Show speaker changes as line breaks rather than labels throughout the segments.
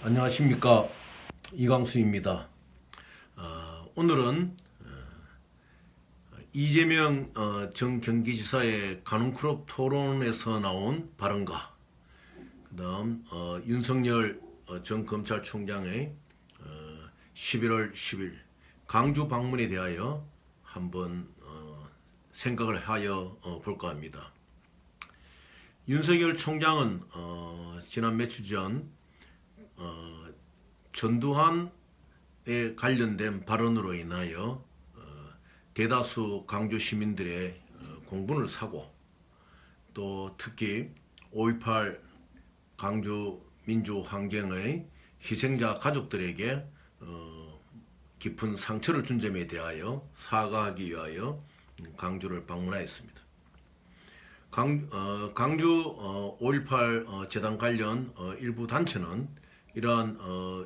안녕하십니까, 이광수입니다. 오늘은 이재명 전 경기지사의 가능클럽 토론에서 나온 발언과 그다음 윤석열 전 검찰총장의 11월 10일 강주 방문에 대하여 한번 생각을 하여 볼까 합니다. 윤석열 총장은 지난 며칠 전 전두환에 관련된 발언으로 인하여 대다수 강주 시민들의 공분을 사고, 또 특히 5.18 강주 민주항쟁의 희생자 가족들에게 깊은 상처를 준 점에 대하여 사과하기 위하여 강주를 방문하였습니다. 강주 5.18 재단 관련 일부 단체는 이러한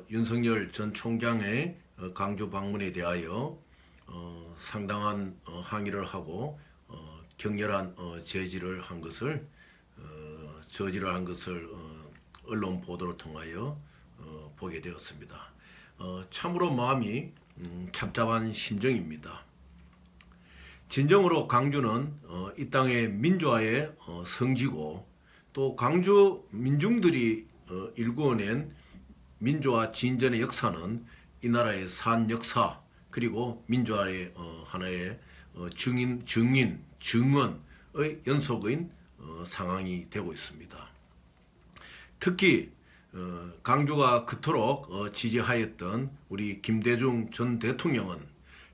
윤석열 전 총장의 강주 방문에 대하여 상당한 항의를 하고 격렬한 저지를 한 것을 언론 보도를 통하여 보게 되었습니다. 참으로 마음이 착잡한 심정입니다. 진정으로 강주는 이 땅의 민주화의 성지고, 또 강주 민중들이 일구어낸 민주화 진전의 역사는 이 나라의 산 역사, 그리고 민주화의 하나의 증언의 연속인 상황이 되고 있습니다. 특히 강주가 그토록 지지하였던 우리 김대중 전 대통령은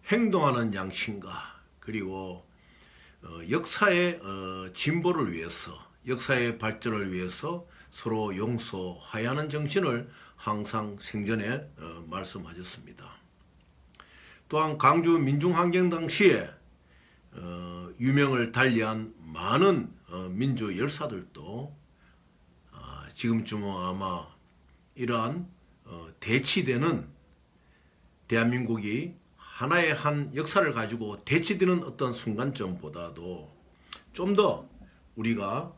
행동하는 양심과 그리고 역사의 진보를 위해서, 역사의 발전을 위해서 서로 용서, 화해하는 정신을 항상 생전에 말씀하셨습니다. 또한 강주 민중항쟁 당시에 유명을 달리한 많은 민주 열사들도 지금쯤은 아마 이러한 대치되는 대한민국이 하나의 한 역사를 가지고 대치되는 어떤 순간점보다도 좀 더 우리가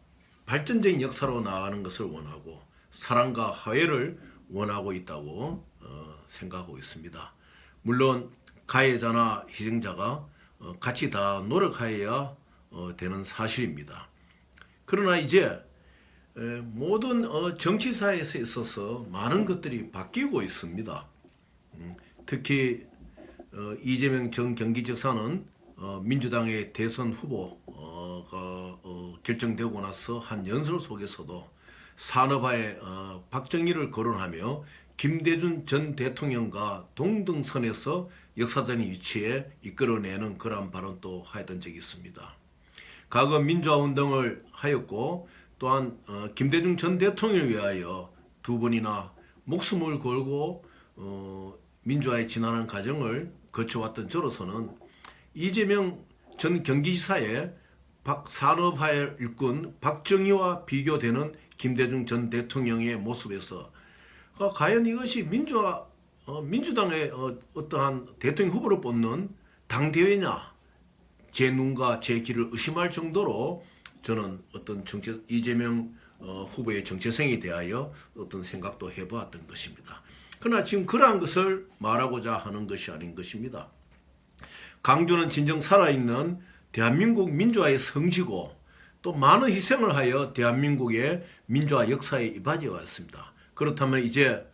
발전적인 역사로 나아가는 것을 원하고 사랑과 화해를 원하고 있다고 생각하고 있습니다. 물론 가해자나 희생자가 같이 다 노력하여야 되는 사실입니다. 그러나 이제 모든 정치사에서 있어서 많은 것들이 바뀌고 있습니다. 특히 이재명 전 경기지사는 민주당의 대선 후보가 결정되고 나서 한 연설 속에서도 산업화에 박정희를 거론하며 김대중 전 대통령과 동등선에서 역사적인 위치에 이끌어내는 그러한 발언도 하였던 적이 있습니다. 과거 민주화운동을 하였고, 또한 김대중 전 대통령을 위하여 두 번이나 목숨을 걸고 민주화에 진화하는 과정을 거쳐왔던 저로서는 이재명 전 경기지사의 산업화의 일꾼 박정희와 비교되는 김대중 전 대통령의 모습에서 과연 이것이 민주당의 어떠한 대통령 후보를 뽑는 당대회냐, 제 눈과 제 귀를 의심할 정도로 저는 어떤 이재명 후보의 정체성에 대하여 어떤 생각도 해보았던 것입니다. 그러나 지금 그러한 것을 말하고자 하는 것이 아닌 것입니다. 강주는 진정 살아있는 대한민국 민주화의 성지고, 또 많은 희생을 하여 대한민국의 민주화 역사에 이바지해 왔습니다. 그렇다면 이제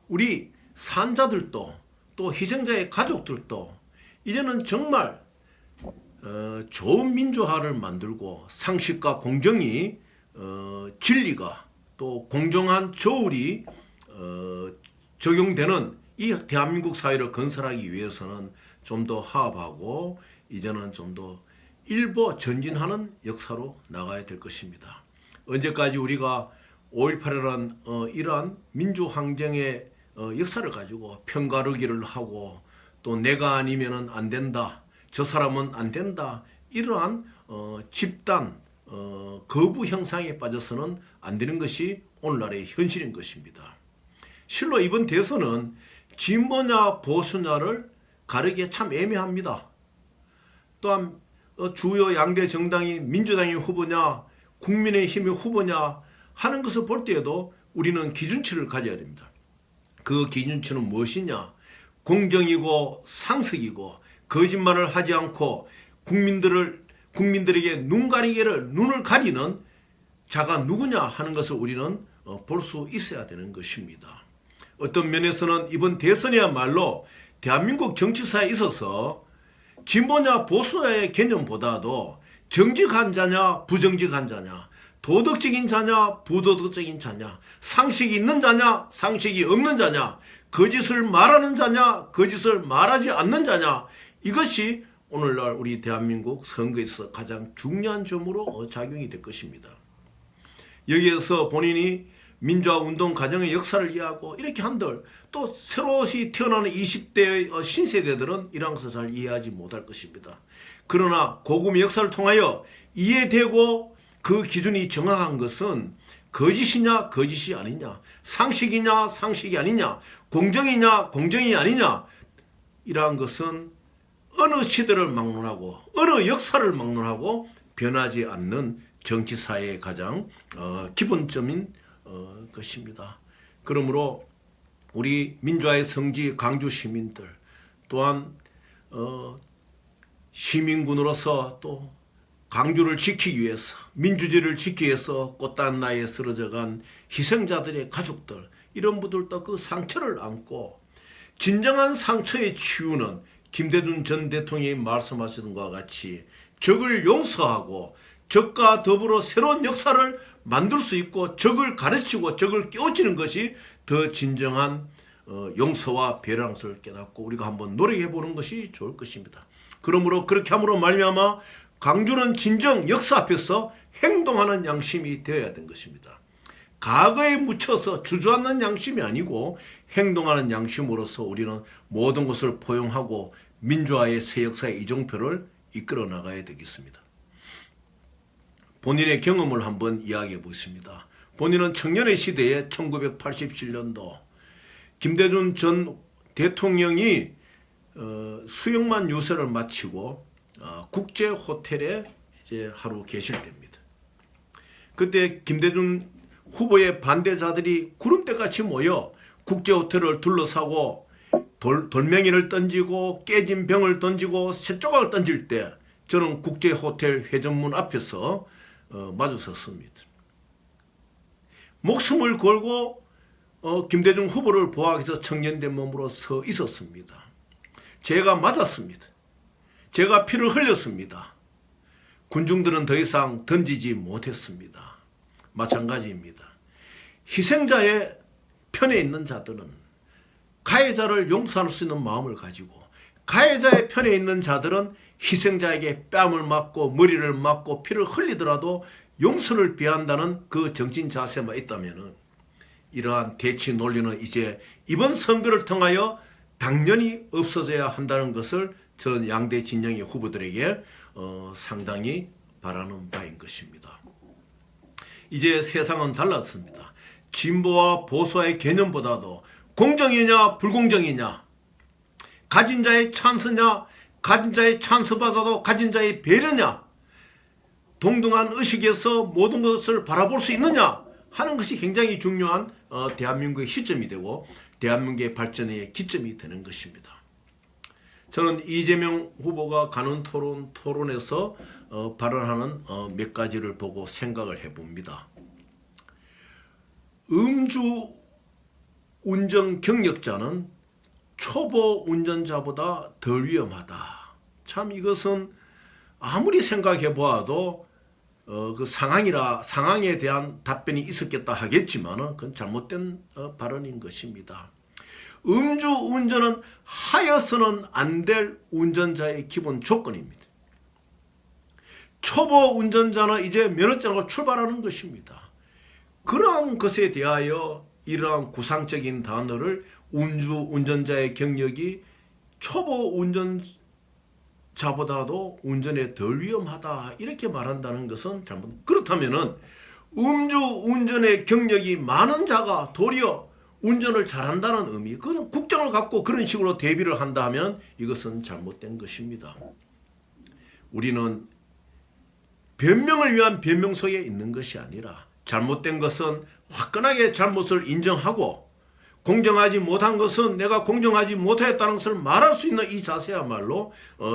우리 산자들도, 또 희생자의 가족들도 이제는 정말 좋은 민주화를 만들고 상식과 공정이, 진리가, 또 공정한 저울이 적용되는 이 대한민국 사회를 건설하기 위해서는 좀 더 화합하고 이제는 좀 더 일보 전진하는 역사로 나가야 될 것입니다. 언제까지 우리가 5.18이라는 이러한 민주항쟁의 역사를 가지고 편가르기를 하고, 또 내가 아니면은 안 된다, 저 사람은 안 된다, 이러한 집단 거부 형상에 빠져서는 안 되는 것이 오늘날의 현실인 것입니다. 실로 이번 대선은 진보냐 보수냐를 가르기에 참 애매합니다. 또한 주요 양대 정당이 민주당의 후보냐 국민의힘의 후보냐 하는 것을 볼 때에도 우리는 기준치를 가져야 됩니다. 그 기준치는 무엇이냐? 공정이고 상식이고 거짓말을 하지 않고 국민들에게 눈을 가리는 자가 누구냐 하는 것을 우리는 볼 수 있어야 되는 것입니다. 어떤 면에서는 이번 대선이야말로 대한민국 정치사에 있어서 진보냐 보수냐의 개념보다도 정직한 자냐 부정직한 자냐, 도덕적인 자냐 부도덕적인 자냐, 상식이 있는 자냐 상식이 없는 자냐, 거짓을 말하는 자냐 거짓을 말하지 않는 자냐, 이것이 오늘날 우리 대한민국 선거에서 가장 중요한 점으로 작용이 될 것입니다. 여기에서 본인이 민주화운동 과정의 역사를 이해하고 이렇게 한들 또 새로이 태어나는 20대의 신세대들은 이런 것을 잘 이해하지 못할 것입니다. 그러나 고금의 역사를 통하여 이해되고 그 기준이 정확한 것은 거짓이냐 거짓이 아니냐, 상식이냐 상식이 아니냐, 공정이냐 공정이 아니냐, 이러한 것은 어느 시대를 막론하고 어느 역사를 막론하고 변하지 않는 정치사회의 가장 기본점인 것입니다. 그러므로 우리 민주화의 성지 광주 시민들 또한 시민군으로서 또 광주를 지키기 위해서 민주주의를 지키기 위해서 꽃단 나이에 쓰러져간 희생자들의 가족들, 이런 분들도 그 상처를 안고 진정한 상처의 치유는 김대중 전 대통령이 말씀하시던 것과 같이 적을 용서하고 적과 더불어 새로운 역사를 만들 수 있고 적을 가르치고 적을 깨우치는 것이 더 진정한 용서와 배려라는 것을 깨닫고 우리가 한번 노력해 보는 것이 좋을 것입니다. 그러므로 그렇게 함으로 말미암아 광주는 진정 역사 앞에서 행동하는 양심이 되어야 된 것입니다. 과거에 묻혀서 주저앉는 양심이 아니고 행동하는 양심으로서 우리는 모든 것을 포용하고 민주화의 새 역사의 이정표를 이끌어 나가야 되겠습니다. 본인의 경험을 한번 이야기해 보겠습니다. 본인은 청년의 시대에 1987년도 김대중 전 대통령이 수영만 유세를 마치고 국제 호텔에 이제 하루 계실 때입니다. 그때 김대중 후보의 반대자들이 구름대같이 모여 국제 호텔을 둘러싸고 돌멩이를 던지고 깨진 병을 던지고 쇠조각을 던질 때 저는 국제 호텔 회전문 앞에서 마주섰습니다. 목숨을 걸고 김대중 후보를 보호하기 위해서 청년된 몸으로 서 있었습니다. 제가 맞았습니다. 제가 피를 흘렸습니다. 군중들은 더 이상 던지지 못했습니다. 마찬가지입니다. 희생자의 편에 있는 자들은 가해자를 용서할 수 있는 마음을 가지고, 가해자의 편에 있는 자들은 희생자에게 뺨을 맞고 머리를 맞고 피를 흘리더라도 용서를 비한다는 그 정신 자세만 있다면 이러한 대치 논리는 이제 이번 선거를 통하여 당연히 없어져야 한다는 것을 저는 양대 진영의 후보들에게 상당히 바라는 바인 것입니다. 이제 세상은 달랐습니다. 진보와 보수와의 개념보다도 공정이냐 불공정이냐, 가진 자의 찬스냐 가진 자의 찬스보다도 가진 자의 배려냐, 동등한 의식에서 모든 것을 바라볼 수 있느냐 하는 것이 굉장히 중요한 대한민국의 시점이 되고 대한민국의 발전의 기점이 되는 것입니다. 저는 이재명 후보가 가는 토론에서 발언하는 몇 가지를 보고 생각을 해봅니다. 음주 운전 경력자는 초보 운전자보다 덜 위험하다. 참 이것은 아무리 생각해 보아도 그 상황에 대한 답변이 있었겠다 하겠지만 그건 잘못된 발언인 것입니다. 음주 운전은 하여서는 안 될 운전자의 기본 조건입니다. 초보 운전자는 이제 면허증으로 출발하는 것입니다. 그러한 것에 대하여 이러한 구상적인 단어를 음주 운전자의 경력이 초보 운전자보다도 운전에 덜 위험하다 이렇게 말한다는 것은 잘못. 그렇다면은 음주 운전의 경력이 많은 자가 도리어 운전을 잘한다는 의미, 그건 국정을 갖고 그런 식으로 대비를 한다면 이것은 잘못된 것입니다. 우리는 변명을 위한 변명 속에 있는 것이 아니라 잘못된 것은 화끈하게 잘못을 인정하고 공정하지 못한 것은 내가 공정하지 못했다는 것을 말할 수 있는 이 자세야말로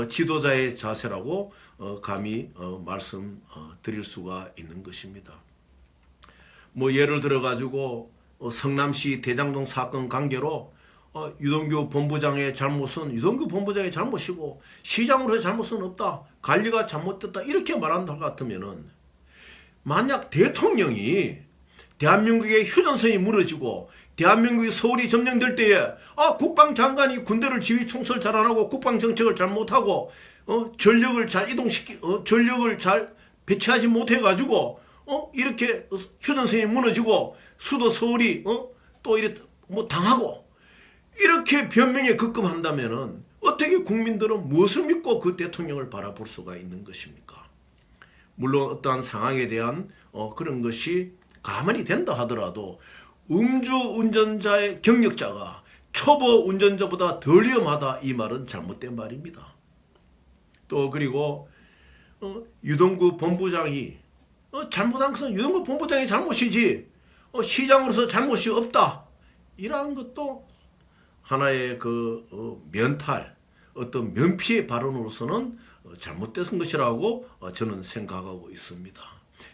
지도자의 자세라고 감히 말씀드릴 수가 있는 것입니다. 뭐 예를 들어 가지고 성남시 대장동 사건 관계로 유동규 본부장의 잘못은 유동규 본부장의 잘못이고 시장으로의 잘못은 없다. 관리가 잘못됐다. 이렇게 말한다 같으면은 만약 대통령이 대한민국의 휴전선이 무너지고 대한민국의 서울이 점령될 때에 국방장관이 군대를 지휘 총설 잘 안 하고 국방정책을 잘못하고 전력을 잘 전력을 잘 배치하지 못해 가지고 이렇게 휴전선이 무너지고 수도 서울이 또 이렇게 뭐 당하고 이렇게 변명에 급급한다면은 어떻게 국민들은 무엇을 믿고 그 대통령을 바라볼 수가 있는 것입니까? 물론 어떠한 상황에 대한 그런 것이 가만히 된다 하더라도 음주운전자의 경력자가 초보 운전자보다 덜 위험하다, 이 말은 잘못된 말입니다. 또 그리고 유동규 본부장이 잘못한 것은 유동규 본부장의 잘못이지 시장으로서 잘못이 없다, 이러한 것도 하나의 면탈, 어떤 면피의 발언으로서는 잘못된 것이라고 저는 생각하고 있습니다.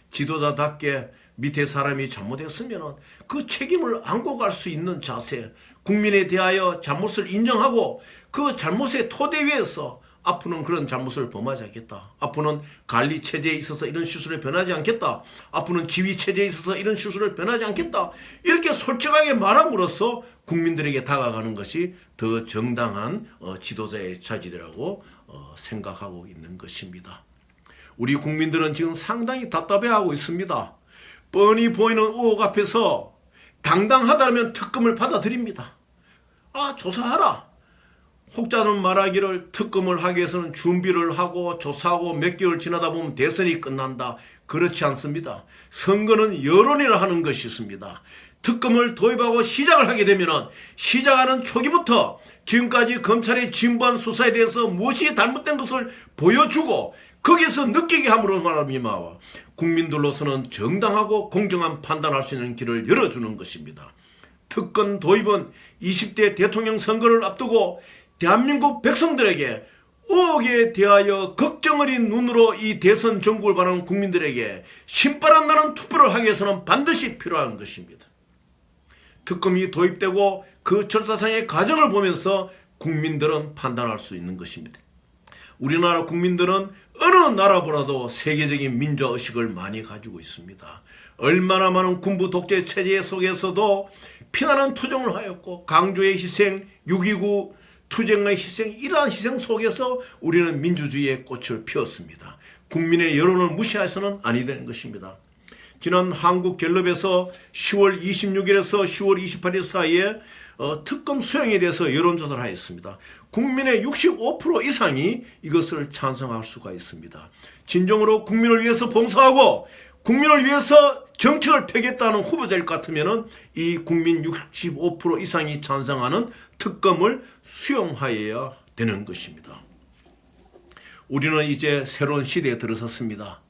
지도자답게 밑에 사람이 잘못했으면 그 책임을 안고 갈 수 있는 자세, 국민에 대하여 잘못을 인정하고 그 잘못의 토대 위에서 앞으로는 그런 잘못을 범하지 않겠다. 앞으로는 관리 체제에 있어서 이런 실수를 변하지 않겠다. 앞으로는 지휘 체제에 있어서 이런 실수를 변하지 않겠다. 이렇게 솔직하게 말함으로써 국민들에게 다가가는 것이 더 정당한 지도자의 자질이라고 생각하고 있는 것입니다. 우리 국민들은 지금 상당히 답답해하고 있습니다. 뻔히 보이는 의혹 앞에서 당당하다면 특검을 받아들입니다. 조사하라. 혹자는 말하기를 특검을 하기 위해서는 준비를 하고 조사하고 몇 개월 지나다 보면 대선이 끝난다. 그렇지 않습니다. 선거는 여론이라 하는 것이 있습니다. 특검을 도입하고 시작을 하게 되면 시작하는 초기부터 지금까지 검찰의 진부한 수사에 대해서 무엇이 잘못된 것을 보여주고 거기서 느끼게 함으로 말하면 국민들로서는 정당하고 공정한 판단할 수 있는 길을 열어주는 것입니다. 특검 도입은 20대 대통령 선거를 앞두고 대한민국 백성들에게 의혹에 대하여 걱정 어린 눈으로 이 대선 정국을 바라는 국민들에게 신바람 나는 투표를 하기 위해서는 반드시 필요한 것입니다. 특검이 도입되고 그 절차상의 과정을 보면서 국민들은 판단할 수 있는 것입니다. 우리나라 국민들은 어느 나라보다도 세계적인 민주의식을 많이 가지고 있습니다. 얼마나 많은 군부 독재 체제 속에서도 피나는 투쟁을 하였고 강조의 희생, 6.29 투쟁의 희생, 이러한 희생 속에서 우리는 민주주의의 꽃을 피웠습니다. 국민의 여론을 무시해서는 아니 되는 것입니다. 지난 한국갤럽에서 10월 26일에서 10월 28일 사이에 특검 수용에 대해서 여론조사를 하였습니다. 국민의 65% 이상이 이것을 찬성할 수가 있습니다. 진정으로 국민을 위해서 봉사하고 국민을 위해서 정책을 펴겠다는 후보자일 것 같으면 이 국민 65% 이상이 찬성하는 특검을 수용하여야 되는 것입니다. 우리는 이제 새로운 시대에 들어섰습니다.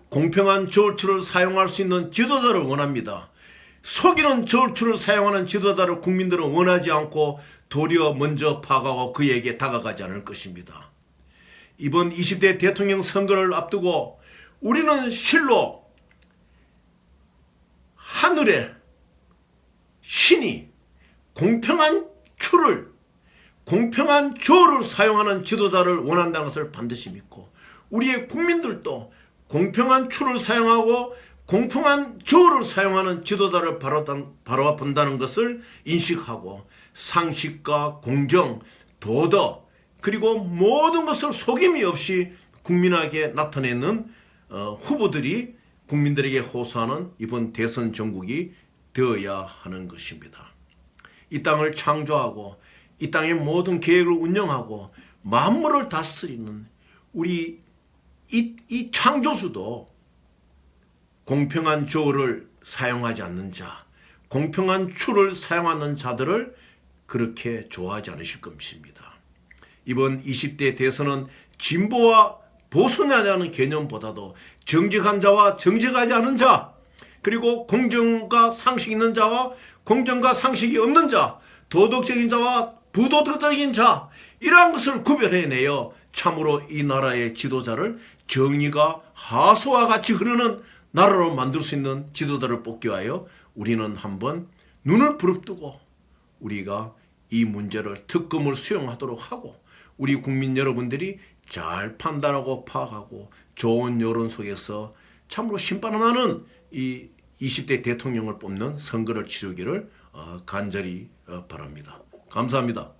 공평한 저울추를 사용할 수 있는 지도자를 원합니다. 속이는 저울추를 사용하는 지도자를 국민들은 원하지 않고 도리어 먼저 파악하고 그에게 다가가지 않을 것입니다. 이번 20대 대통령 선거를 앞두고 우리는 실로 하늘의 신이 공평한 저울을 사용하는 지도자를 원한다는 것을 반드시 믿고 우리의 국민들도 공평한 추를 사용하고 공평한 저울을 사용하는 지도자를 바로 본다는 것을 인식하고 상식과 공정, 도덕, 그리고 모든 것을 속임이 없이 국민에게 나타내는 후보들이 국민들에게 호소하는 이번 대선 정국이 되어야 하는 것입니다. 이 땅을 창조하고 이 땅의 모든 계획을 운영하고 만물을 다스리는 우리 이 창조주도 공평한 저울을 사용하지 않는 자, 공평한 추를 사용하는 자들을 그렇게 좋아하지 않으실 것입니다. 이번 20대 대선은 진보와 보수냐는 개념보다도 정직한 자와 정직하지 않은 자, 그리고 공정과 상식 있는 자와 공정과 상식이 없는 자, 도덕적인 자와 부도덕적인 자, 이러한 것을 구별해내어 참으로 이 나라의 지도자를 정의가 하수와 같이 흐르는 나라로 만들 수 있는 지도자를 뽑기 위하여 우리는 한번 눈을 부릅뜨고 우리가 이 문제를 특검을 수용하도록 하고 우리 국민 여러분들이 잘 판단하고 파악하고 좋은 여론 속에서 참으로 심판하는 이 20대 대통령을 뽑는 선거를 치르기를 간절히 바랍니다. 감사합니다.